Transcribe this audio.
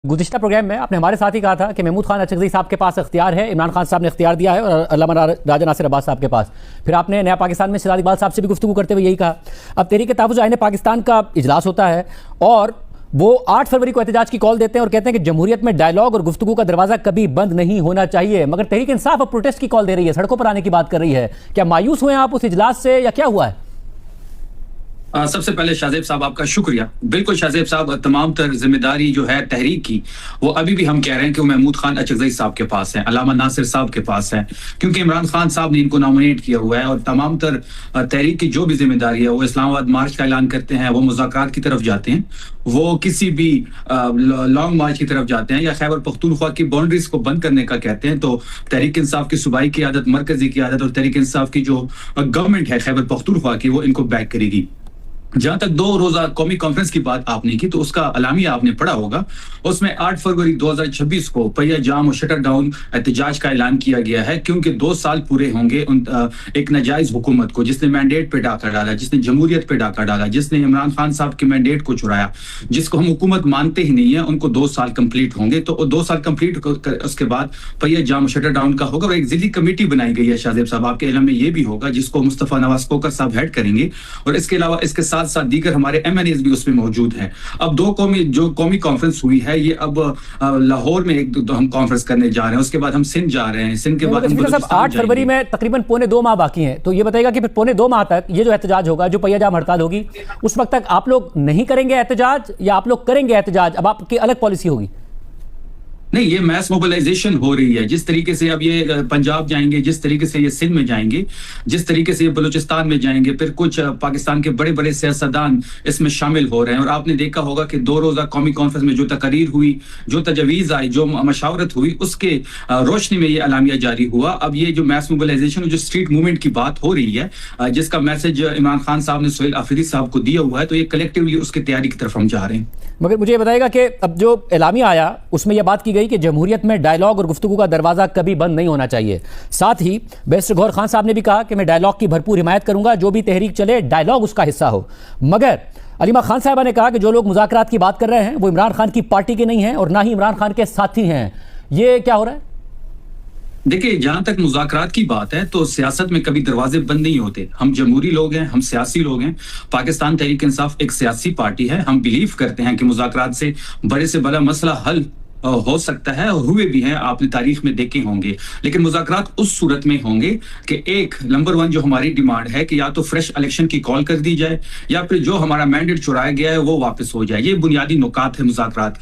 गुज़िश्ता programme में आपने हमारे साथ ही कहा था कि महमूद खान अचकज़ई साहब के पास इख्तियार है, इमरान खान साहब ने इख्तियार दिया है और अल्लामा राजा नासिर अब्बास साहब के पास। फिर आपने नया पाकिस्तान में सिराज इकबाल साहब से भी गुफ्तगू करते हुए यही कहा। अब तहरीक तहफ़्फ़ुज़ आईन पाकिस्तान का इजलास होता है और वो 8 फरवरी को एहतजाज की कॉल देते हैं और कहते हैं कि जमहूरियत में डायलॉग और गुफ्तगू का दरवाज़ा कभी बंद नहीं होना चाहिए, मगर तहरीक इंसाफ अब प्रोटेस्ट की कॉल दे रही है, सड़कों पर आने की बात कर रही है। क्या मायूस हुए आप उस इजलास से या क्या हुआ है? सबसे पहले शाहजेब साहब आपका शुक्रिया। बिल्कुल शाहजेब साहब, तमाम तर जिम्मेदारी जो है तहरीक की, वो अभी भी हम कह रहे हैं कि वो महमूद खान अचकज़ई साहब के पास है, अल्लामा नासिर साहब के पास है, क्योंकि इमरान खान साहब ने इनको नॉमिनेट किया हुआ है। और तमाम तर तहरीक की जो भी जिम्मेदारी है, वो इस्लामाबाद मार्च का ऐलान करते हैं, वो मुज़ाकरात की तरफ जाते हैं, वो किसी भी लॉन्ग मार्च की तरफ जाते हैं या खैबर पख्तूनख्वा की बाउंड्रीज को बंद करने का कहते हैं, तो तहरीक इंसाफ की सूबाई की आदत, मरकजी की आदत और तहरीक इंसाफ की जो गवर्नमेंट है खैबर पख्तूनख्वा की, वो इनको बैक करेगी। जहां तक 2 रोजा कौमी कॉन्फ्रेंस की बात आपने की, तो उसका अलामिया आपने पढ़ा होगा। उसमें 8 फरवरी 2026 को पहिया जाम और शटर डाउन एहतजाज का ऐलान किया गया है, क्योंकि 2 साल पूरे होंगे एक नाजायज हुकूमत को, जिसने मैंडेट पे डाका डाला, जिसने जमहूरियत पे डाका डाला, जिसने इमरान खान साहब के मैंडेट को चुराया, जिसको हम हुकूमत मानते ही नहीं है, उनको 2 साल कंप्लीट होंगे। तो 2 साल कंप्लीट उसके बाद पहिया जाम शटर डाउन का होगा और एक जिली कमेटी बनाई गई है, शाहजेब साहब आपके इल्म में ये भी होगा, जिसको मुस्तफा नवाज कोकर साहब हेड करेंगे। और इसके अलावा इसके साथ साथ दीगर हमारे MNAs भी उसमें मौजूद हैं। अब कौमी कॉन्फ्रेंस हुई है, ये अब लाहौर में हम कॉन्फ्रेंस करने जा रहे हैं, उसके बाद हम सिंध जा रहे हैं, सिंध के बाद हम 8 फरवरी में तकरीबन 2.25 माह बाकी हैं। तो ये बताइएगा कि फिर 2.25 माह तक ये जो एहतजाज होगा, जो पहिया जाम हड़ताल होगी, उस वक्त तक आप लोग नहीं करेंगे एहतजाज या आप लोग करेंगे एहतजाज? अब आपकी अलग पॉलिसी होगी? नहीं, ये मैस मोबिलाइजेशन हो रही है। जिस तरीके से अब ये पंजाब जाएंगे, जिस तरीके से ये सिंध में जाएंगे, जिस तरीके से ये बलूचिस्तान में जाएंगे, फिर कुछ पाकिस्तान के बड़े बड़े सियासतदान इसमें शामिल हो रहे हैं। और आपने देखा होगा कि 2 रोजा कौमी कॉन्फ्रेंस में जो तकरीर हुई, जो तजवीज़ आई, जो मशावरत हुई, उसके रोशनी में ये अलामिया जारी हुआ। अब ये जो मैस मोबिलाइजेशन, जो स्ट्रीट मूवमेंट की बात हो रही है, जिसका मैसेज इमरान खान साहब ने सुहेल आफरीदी साहब को दिया हुआ है, तो ये कलेक्टिवली उसकी तैयारी की तरफ हम जा रहे हैं। मगर मुझे बताएगा कि अब जो एलामिया आया उसमें यह बात की गई कि जमहूरियत में डायलॉग और गुफ्तगू का दरवाज़ा कभी बंद नहीं होना चाहिए। साथ ही बैरिस्टर गौहर खान साहब ने भी कहा कि मैं डायलॉग की भरपूर हिमायत करूंगा, जो भी तहरीक चले डायलॉग उसका हिस्सा हो। मगर अलीमा खान साहबा ने कहा कि जो लोग मुज़ाकरात की बात कर रहे हैं वो इमरान खान की पार्टी के नहीं हैं और ना ही इमरान खान के साथी हैं। ये क्या हो रहा है? देखिए, जहां तक मुज़ाकरात की बात है, तो सियासत में कभी दरवाजे बंद नहीं होते। हम जमहूरी लोग हैं, हम सियासी लोग हैं। पाकिस्तान तहरीक इंसाफ एक सियासी पार्टी है। हम बिलीव करते हैं कि मुज़ाकरात से बड़े से बड़ा मसला हल हो सकता है, और हुए भी हैं, आपने तारीख में देखे होंगे। लेकिन मुज़ाकरात उस सूरत में होंगे कि एक नंबर 1 जो हमारी डिमांड है कि या तो फ्रेश इलेक्शन की कॉल कर दी जाए, या फिर जो हमारा मैंडेट चुराया गया है वो वापस हो जाए। ये बुनियादी नुकात है मुज़ाकरात के।